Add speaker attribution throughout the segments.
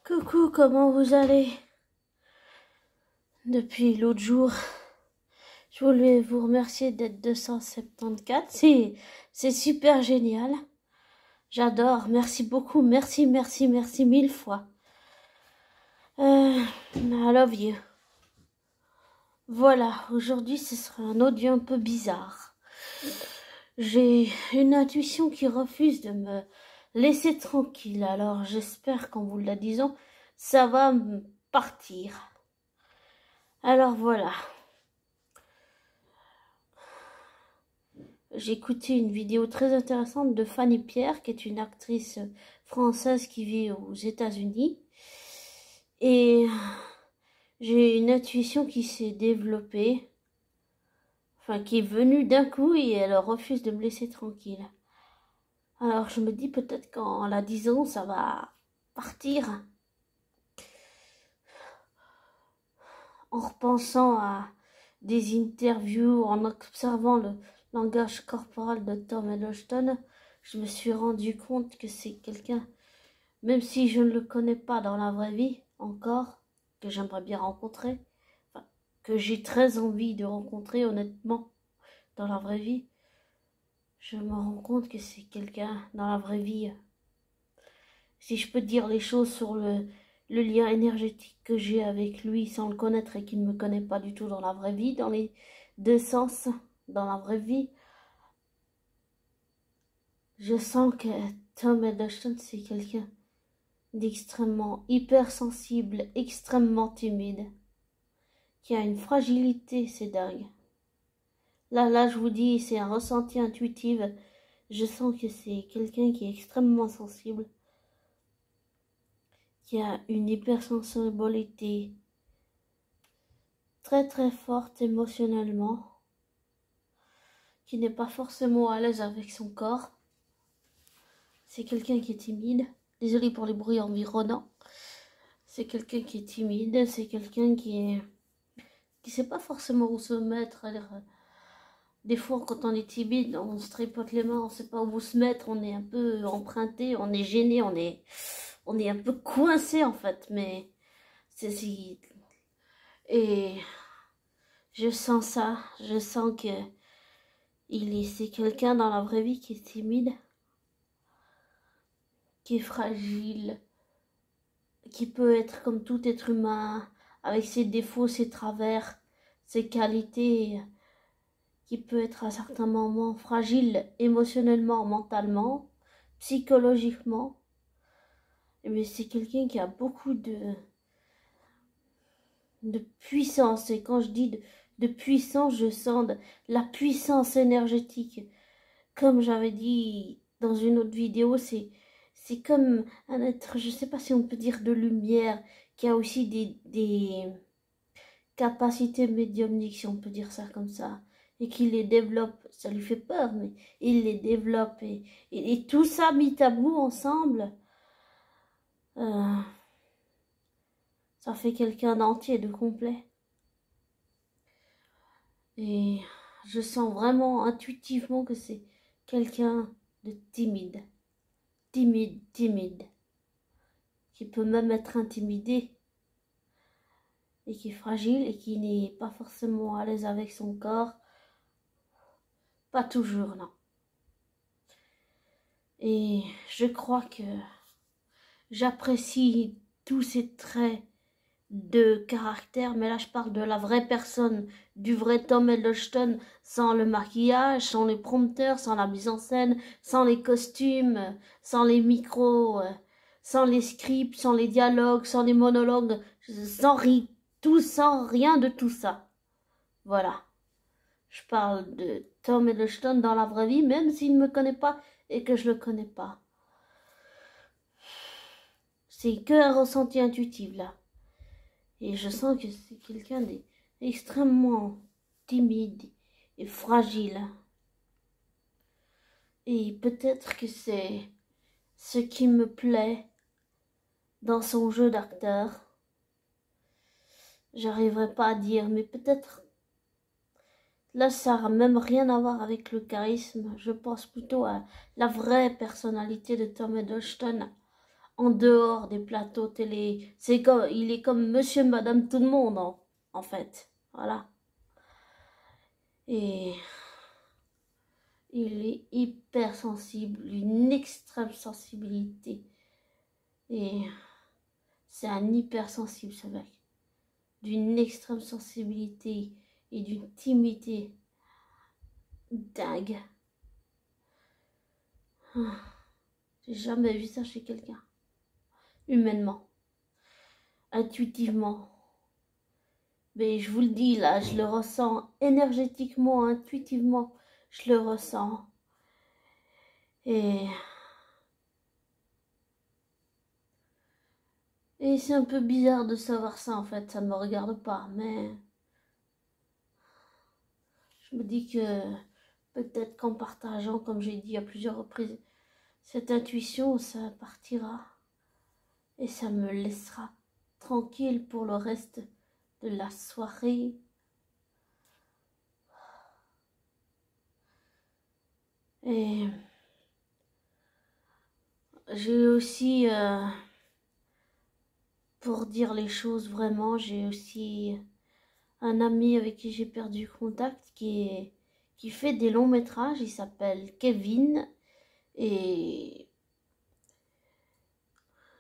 Speaker 1: Coucou, comment vous allez? Depuis l'autre jour, je voulais vous remercier d'être 274. C'est super génial. J'adore. Merci beaucoup. Merci mille fois. I love you. Voilà, aujourd'hui ce sera un audio un peu bizarre. J'ai une intuition qui refuse de me laisser tranquille. Alors j'espère qu'en vous la disant, ça va partir. Alors voilà. J'ai écouté une vidéo très intéressante de Fanny Pierre, qui est une actrice française qui vit aux États-Unis. Et j'ai une intuition qui s'est développée, enfin qui est venue d'un coup et elle refuse de me laisser tranquille. Alors je me dis peut-être qu'en la disant, ça va partir. En repensant à des interviews, en observant le langage corporel de Tom Hiddleston, je me suis rendu compte que c'est quelqu'un, même si je ne le connais pas dans la vraie vie encore, que j'aimerais bien rencontrer, enfin, que j'ai très envie de rencontrer honnêtement dans la vraie vie. Je me rends compte que c'est quelqu'un dans la vraie vie. Si je peux dire les choses sur le lien énergétique que j'ai avec lui sans le connaître et qu'il ne me connaît pas du tout dans la vraie vie, dans les deux sens, dans la vraie vie, je sens que Tom Hiddleston, c'est quelqu'un d'extrêmement hypersensible, extrêmement timide, qui a une fragilité, c'est dingue. Là, je vous dis, c'est un ressenti intuitif. Je sens que c'est quelqu'un qui est extrêmement sensible, qui a une hypersensibilité très très forte émotionnellement, qui n'est pas forcément à l'aise avec son corps. C'est quelqu'un qui est timide. Désolée pour les bruits environnants. C'est quelqu'un qui est timide, c'est quelqu'un qui sait pas forcément où se mettre. Des fois, quand on est timide, on se tripote les mains, on sait pas où se mettre, on est un peu emprunté, on est gêné, on est un peu coincé en fait. Mais et je sens ça, je sens que c'est quelqu'un dans la vraie vie qui est timide, qui est fragile, qui peut être comme tout être humain, avec ses défauts, ses travers, ses qualités, qui peut être à certains moments fragile émotionnellement, mentalement, psychologiquement. Mais c'est quelqu'un qui a beaucoup de puissance. Et quand je dis de puissance, je sens la puissance énergétique. Comme j'avais dit dans une autre vidéo, c'est comme un être, je ne sais pas si on peut dire de lumière, qui a aussi des capacités médiumniques, si on peut dire ça comme ça, et qui les développe. Ça lui fait peur, mais il les développe. Et tout ça mis à bout ensemble, ça fait quelqu'un d'entier, de complet. Et je sens vraiment intuitivement que c'est quelqu'un de timide. Timide, qui peut même être intimidé, et qui est fragile, et qui n'est pas forcément à l'aise avec son corps. Pas toujours, non. Et je crois que j'apprécie tous ces traits de caractère, mais là je parle de la vraie personne, du vrai Tom Hiddleston, sans le maquillage, sans les prompteurs, sans la mise en scène, sans les costumes, sans les micros, sans les scripts, sans les dialogues, sans les monologues, sans rien de tout ça. Voilà. Je parle de Tom Hiddleston dans la vraie vie, même s'il ne me connaît pas et que je le connais pas. C'est que un ressenti intuitif là. Et je sens que c'est quelqu'un d'extrêmement timide et fragile. Et peut-être que c'est ce qui me plaît dans son jeu d'acteur. J'arriverai pas à dire, mais peut-être là ça n'a même rien à voir avec le charisme. Je pense plutôt à la vraie personnalité de Tom Hiddleston en dehors des plateaux télé. Il est comme monsieur, madame, tout le monde, en fait. Voilà. Et il est hypersensible, une extrême sensibilité. Et c'est un hypersensible, ce mec. D'une extrême sensibilité et d'une timidité dingue. J'ai jamais vu ça chez quelqu'un. Humainement. Intuitivement. Mais je vous le dis, là, je le ressens énergétiquement, intuitivement. Je le ressens. Et c'est un peu bizarre de savoir ça, en fait. Ça ne me regarde pas, mais je me dis que peut-être qu'en partageant, comme j'ai dit à plusieurs reprises, cette intuition, ça partira. Et ça me laissera tranquille pour le reste de la soirée. Et j'ai aussi, pour dire les choses vraiment, j'ai aussi un ami avec qui j'ai perdu contact qui fait des longs métrages. Il s'appelle Kevin. Et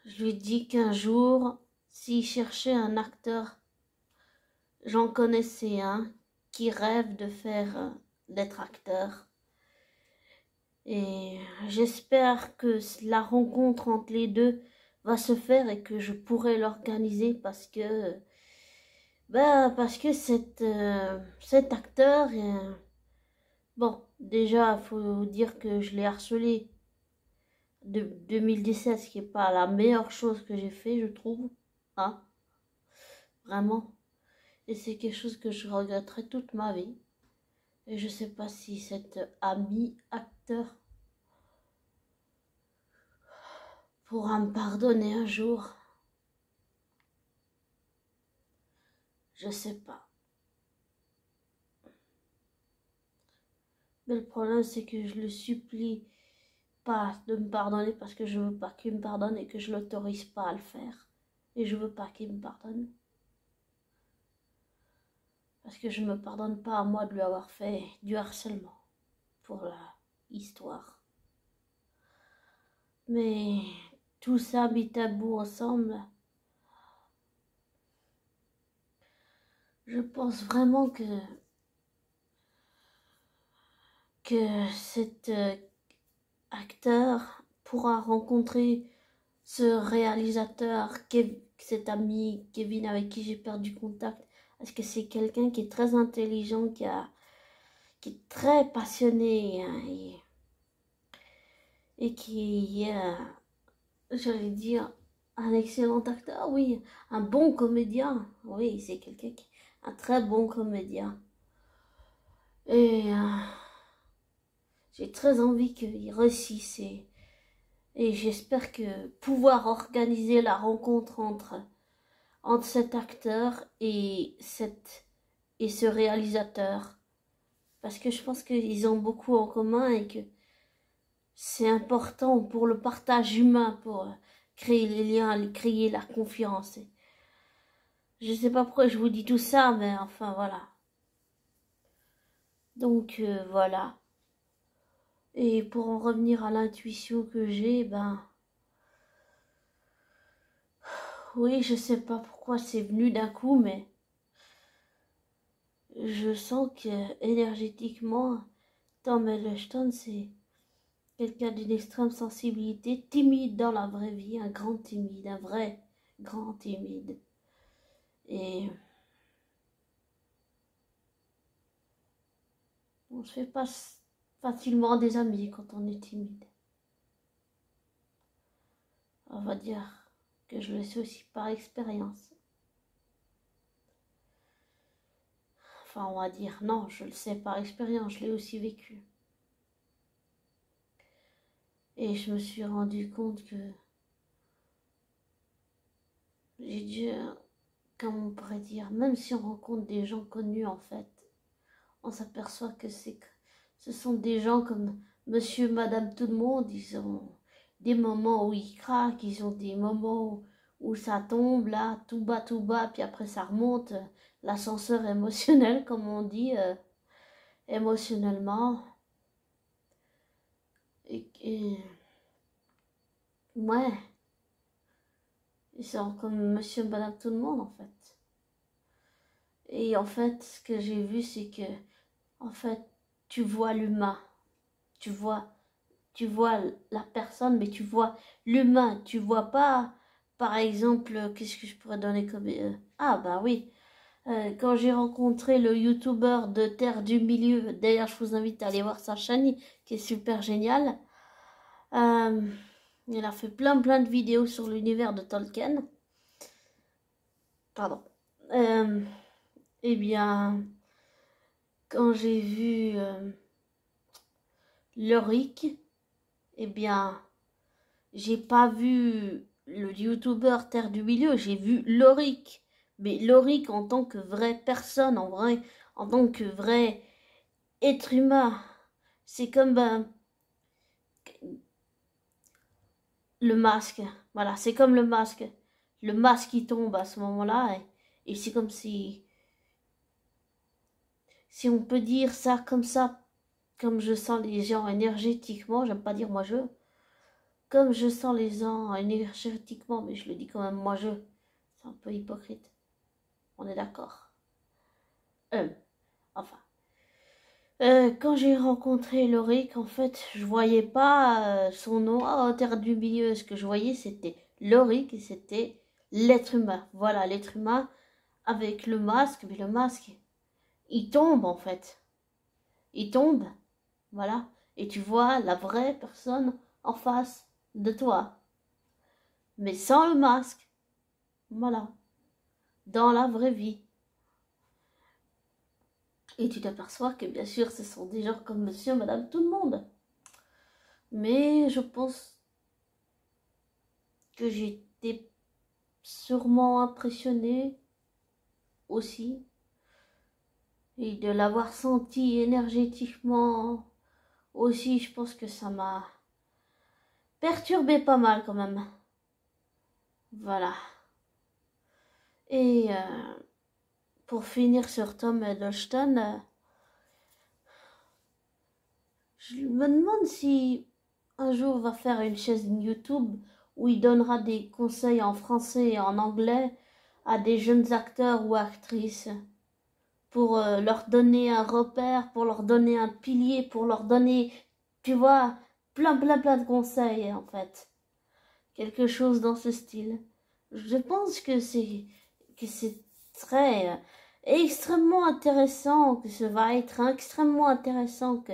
Speaker 1: je lui ai dit qu'un jour, s'il cherchait un acteur, j'en connaissais un qui rêve de faire d'être acteur. Et j'espère que la rencontre entre les deux va se faire et que je pourrai l'organiser parce que cet acteur bon, déjà faut dire que je l'ai harcelé de 2017, ce qui est pas la meilleure chose que j'ai fait, je trouve, hein, vraiment. Et c'est quelque chose que je regretterai toute ma vie. Et je sais pas si cet ami acteur pourra me pardonner un jour. Je sais pas. Mais le problème, c'est que je le supplie pas de me pardonner parce que je veux pas qu'il me pardonne et que je l'autorise pas à le faire. Et je veux pas qu'il me pardonne. Parce que je me pardonne pas à moi de lui avoir fait du harcèlement pour la histoire. Mais tout ça mis à bout ensemble, je pense vraiment que cet acteur pourra rencontrer ce réalisateur, cet ami Kevin avec qui j'ai perdu contact, parce que c'est quelqu'un qui est très intelligent, qui est très passionné, hein, et qui est, j'allais dire, un excellent acteur, oui, un bon comédien, oui, c'est quelqu'un qui est un très bon comédien. Et j'ai très envie qu'il réussisse et j'espère que pouvoir organiser la rencontre entre cet acteur et ce réalisateur. Parce que je pense qu'ils ont beaucoup en commun et que c'est important pour le partage humain, pour créer les liens, créer la confiance. Et je sais pas pourquoi je vous dis tout ça, mais enfin voilà. Donc voilà. Et pour en revenir à l'intuition que j'ai, oui, je sais pas pourquoi c'est venu d'un coup, mais je sens que énergétiquement, Tom Hiddleston, c'est quelqu'un d'une extrême sensibilité, timide dans la vraie vie, un grand timide, un vrai grand timide. Et on se fait pas facilement des amis quand on est timide. On va dire que je le sais aussi par expérience. Enfin, on va dire, non, je le sais par expérience, je l'ai aussi vécu. Et je me suis rendu compte que j'ai dû, comme on pourrait dire, même si on rencontre des gens connus en fait, on s'aperçoit que ce sont des gens comme monsieur, madame, tout le monde, des moments où ils craquent, ils ont des moments où ça tombe là, tout bas, puis après ça remonte, l'ascenseur émotionnel, comme on dit, émotionnellement. Et ouais, ils sont comme monsieur et madame tout le monde en fait. Et en fait, ce que j'ai vu, c'est que, en fait, tu vois l'humain, tu vois la personne, mais tu vois l'humain. Tu vois pas, par exemple, qu'est-ce que je pourrais donner comme... ah bah oui, quand j'ai rencontré le youtubeur de Terre du Milieu, d'ailleurs je vous invite à aller voir sa chaîne, qui est super géniale. Il a fait plein de vidéos sur l'univers de Tolkien. Pardon. Eh bien, quand j'ai vu Loric, eh bien, j'ai pas vu le youtubeur Terre du Milieu, j'ai vu Loric. Mais Loric en tant que vraie personne, en tant que vrai être humain. C'est comme le masque. Voilà, c'est comme le masque. Le masque qui tombe à ce moment-là. Et c'est comme si on peut dire ça, comme je sens les gens énergétiquement, j'aime pas dire moi je. Comme je sens les gens énergétiquement, mais je le dis quand même moi je. C'est un peu hypocrite. On est d'accord. Enfin. Quand j'ai rencontré Loric, en fait, je voyais pas son nom. Oh, Terre du Milieu. Ce que je voyais, c'était Loric et c'était l'être humain. Voilà, l'être humain avec le masque. Mais le masque, il tombe en fait. Il tombe. Voilà. Et tu vois la vraie personne en face de toi. Mais sans le masque. Voilà. Dans la vraie vie. Et tu t'aperçois que bien sûr, ce sont des gens comme monsieur, madame, tout le monde. Mais je pense que j'étais sûrement impressionnée aussi. Et de l'avoir senti énergétiquement aussi, je pense que ça m'a perturbé pas mal quand même. Voilà. Et pour finir sur Tom Hiddleston, je me demande si un jour il va faire une chaîne YouTube où il donnera des conseils en français et en anglais à des jeunes acteurs ou actrices pour leur donner un repère, pour leur donner un pilier, pour leur donner, tu vois, plein de conseils en fait. Quelque chose dans ce style. Je pense que c'est très extrêmement intéressant, que ça va être extrêmement intéressant que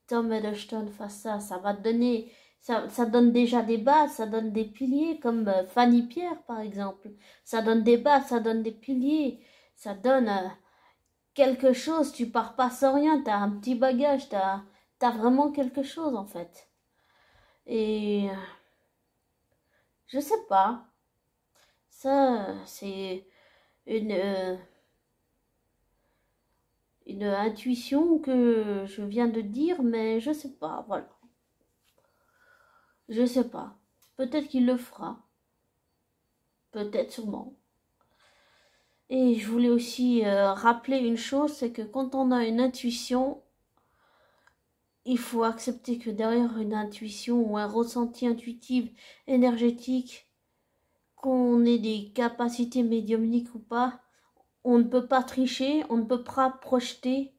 Speaker 1: Tom Hiddleston fasse ça. Ça va donner, ça donne déjà des bases, ça donne des piliers comme Fanny Pierre par exemple. Ça donne des bases, ça donne des piliers, ça donne quelque chose. Tu pars pas sans rien, t'as un petit bagage, t'as vraiment quelque chose en fait. Et je sais pas. Ça, c'est une, euh, une intuition que je viens de dire, mais je sais pas, voilà. Je sais pas. Peut-être qu'il le fera. Peut-être sûrement. Et je voulais aussi rappeler une chose, c'est que quand on a une intuition, il faut accepter que derrière une intuition ou un ressenti intuitif, énergétique, qu'on ait des capacités médiumniques ou pas, on ne peut pas tricher, on ne peut pas projeter,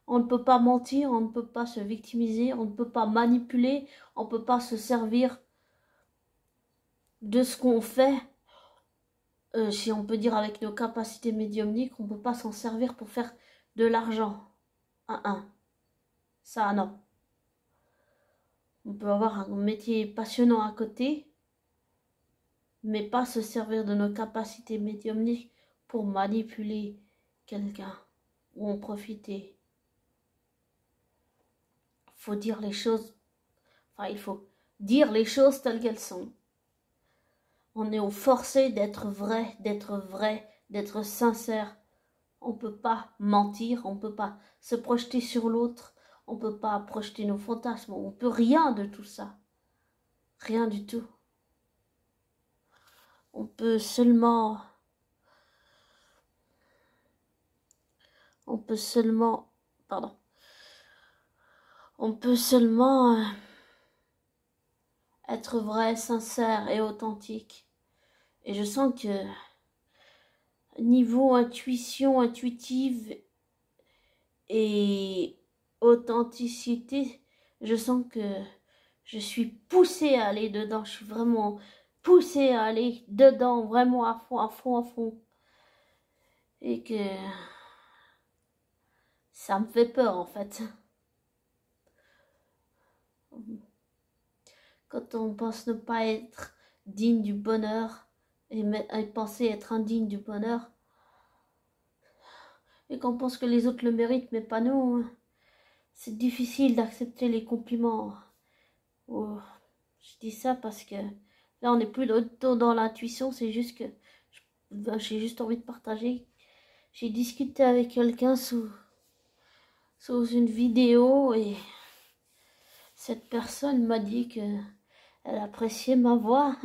Speaker 1: on ne peut pas mentir, on ne peut pas se victimiser, on ne peut pas manipuler, on ne peut pas se servir de ce qu'on fait, si on peut dire avec nos capacités médiumniques, on ne peut pas s'en servir pour faire de l'argent. Ça non. On peut avoir un métier passionnant à côté, mais pas se servir de nos capacités médiumniques pour manipuler quelqu'un ou en profiter. Faut dire les choses, enfin il faut dire les choses telles qu'elles sont. On est forcé d'être vrai, d'être sincère. On ne peut pas mentir, on ne peut pas se projeter sur l'autre, on ne peut pas projeter nos fantasmes, on ne peut rien de tout ça. Rien du tout. On peut seulement... Pardon. On peut seulement être vrai, sincère et authentique. Et je sens que niveau intuitive et authenticité, je sens que je suis poussée à aller dedans. Je suis vraiment poussée à aller dedans, vraiment à fond, à fond, à fond. Et que ça me fait peur en fait. Quand on pense ne pas être digne du bonheur et penser être indigne du bonheur, et qu'on pense que les autres le méritent mais pas nous, c'est difficile d'accepter les compliments. Oh, je dis ça parce que là on n'est plus dans l'intuition, c'est juste que j'ai juste envie de partager. J'ai discuté avec quelqu'un sous une vidéo et cette personne m'a dit que elle appréciait ma voix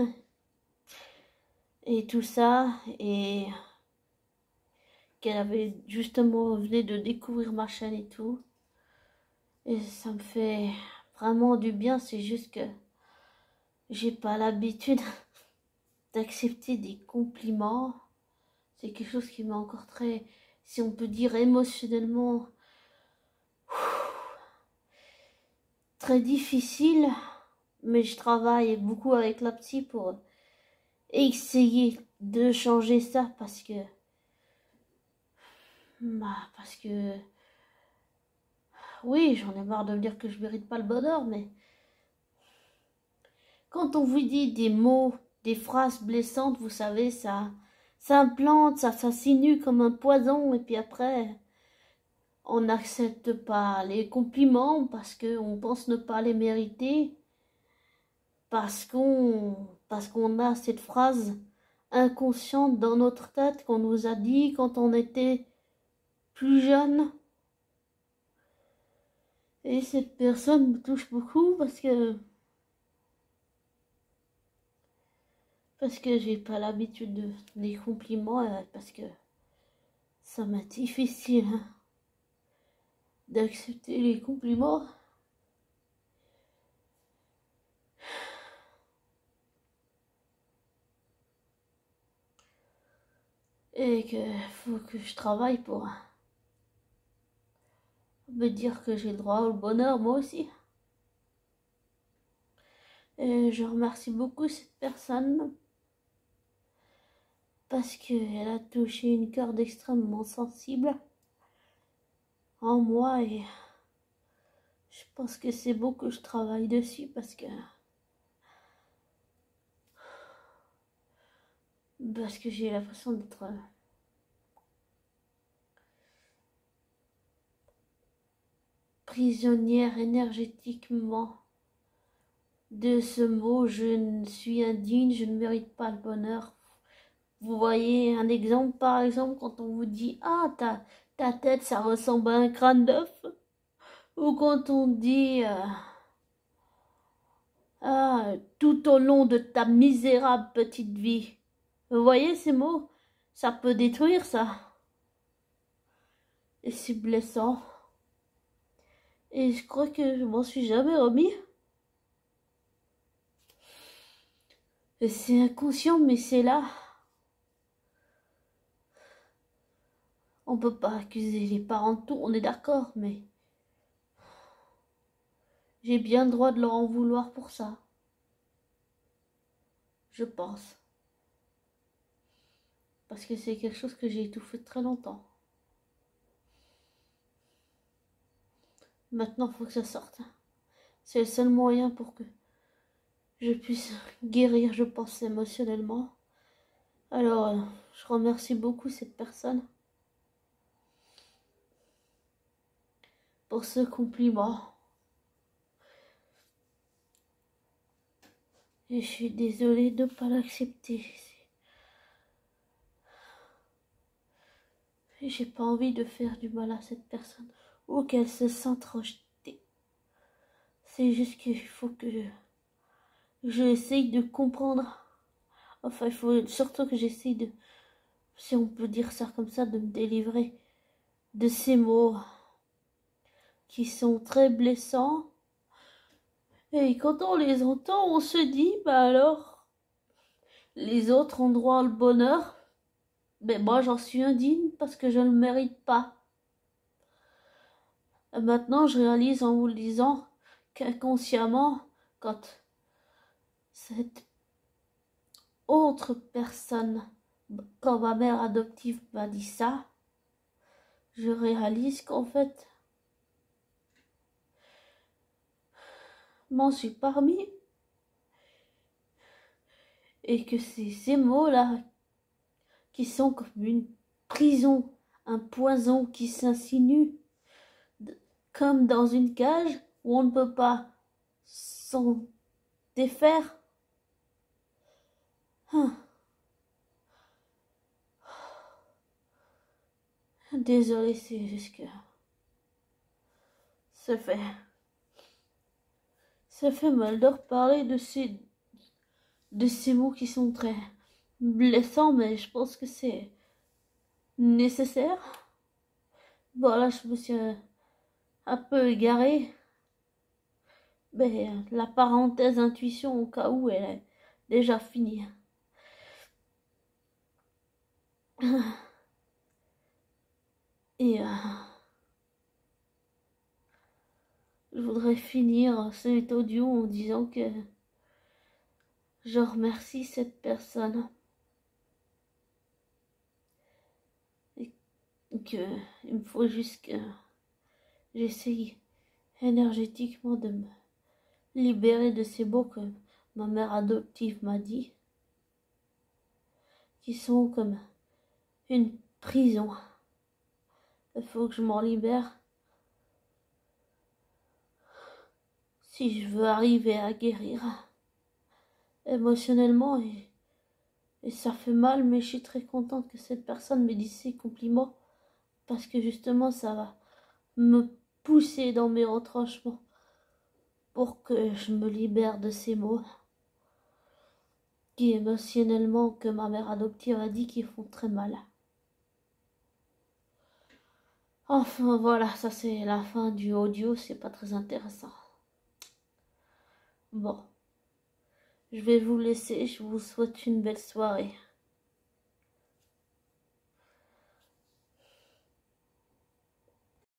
Speaker 1: et tout ça, et qu'elle avait justement venait de découvrir ma chaîne et tout. Et ça me fait vraiment du bien, c'est juste que j'ai pas l'habitude d'accepter des compliments. C'est quelque chose qui m'est encore très, si on peut dire émotionnellement, très difficile. Mais je travaille beaucoup avec la psy pour essayer de changer ça parce que oui, j'en ai marre de me dire que je mérite pas le bonheur, mais quand on vous dit des mots, des phrases blessantes, vous savez, ça implante, ça s'insinue comme un poison, et puis après, on n'accepte pas les compliments parce qu'on pense ne pas les mériter, parce qu'on a cette phrase inconsciente dans notre tête qu'on nous a dit quand on était plus jeune. Et cette personne me touche beaucoup parce que j'ai pas l'habitude des compliments, parce que ça m'est difficile d'accepter les compliments. Et que faut que je travaille pour me dire que j'ai le droit au bonheur moi aussi. Et je remercie beaucoup cette personne parce qu'elle a touché une corde extrêmement sensible en moi, et je pense que c'est beau que je travaille dessus parce que j'ai l'impression d'être prisonnière énergétiquement de ce mot. Je suis indigne, je ne mérite pas le bonheur. Vous voyez un exemple, par exemple, quand on vous dit « Ah, ta tête, ça ressemble à un crâne d'œuf », ou quand on dit Ah, tout au long de ta misérable petite vie ». Vous voyez ces mots? Ça peut détruire ça. Et c'est blessant. Et je crois que je m'en suis jamais remis. Et c'est inconscient, mais c'est là. On peut pas accuser les parents de tout, on est d'accord, mais j'ai bien le droit de leur en vouloir pour ça. Je pense. Parce que c'est quelque chose que j'ai étouffé très longtemps. Maintenant, il faut que ça sorte. C'est le seul moyen pour que je puisse guérir, je pense, émotionnellement. Alors, je remercie beaucoup cette personne pour ce compliment. Et je suis désolée de ne pas l'accepter. J'ai pas envie de faire du mal à cette personne ou qu'elle se sente rejetée. C'est juste qu'il faut que j'essaye de comprendre. Enfin, il faut surtout que j'essaye de, si on peut dire ça comme ça, de me délivrer de ces mots qui sont très blessants. Et quand on les entend, on se dit, bah alors, les autres ont droit au bonheur, mais moi j'en suis indigne parce que je ne le mérite pas. Et maintenant, je réalise en vous le disant qu'inconsciemment, quand cette autre personne, quand ma mère adoptive m'a dit ça, je réalise qu'en fait, m'en suis parmi et que c'est ces mots-là qui sont comme une prison, un poison qui s'insinue comme dans une cage où on ne peut pas s'en défaire. Désolée, c'est juste que ça fait mal de reparler de ces mots qui sont très blessants, mais je pense que c'est nécessaire. Voilà, je me suis un peu égarée. Mais la parenthèse intuition, au cas où, elle est déjà finie. Et je voudrais finir cet audio en disant que je remercie cette personne. Et que il me faut juste que j'essaye énergétiquement de me libérer de ces mots que ma mère adoptive m'a dit, qui sont comme une prison. Il faut que je m'en libère si je veux arriver à guérir émotionnellement. Et ça fait mal, mais je suis très contente que cette personne me dise ces compliments, parce que justement ça va me pousser dans mes retranchements pour que je me libère de ces mots qui émotionnellement, que ma mère adoptive a dit, qui font très mal. Enfin voilà, ça c'est la fin du audio, c'est pas très intéressant. Bon, je vais vous laisser, je vous souhaite une belle soirée.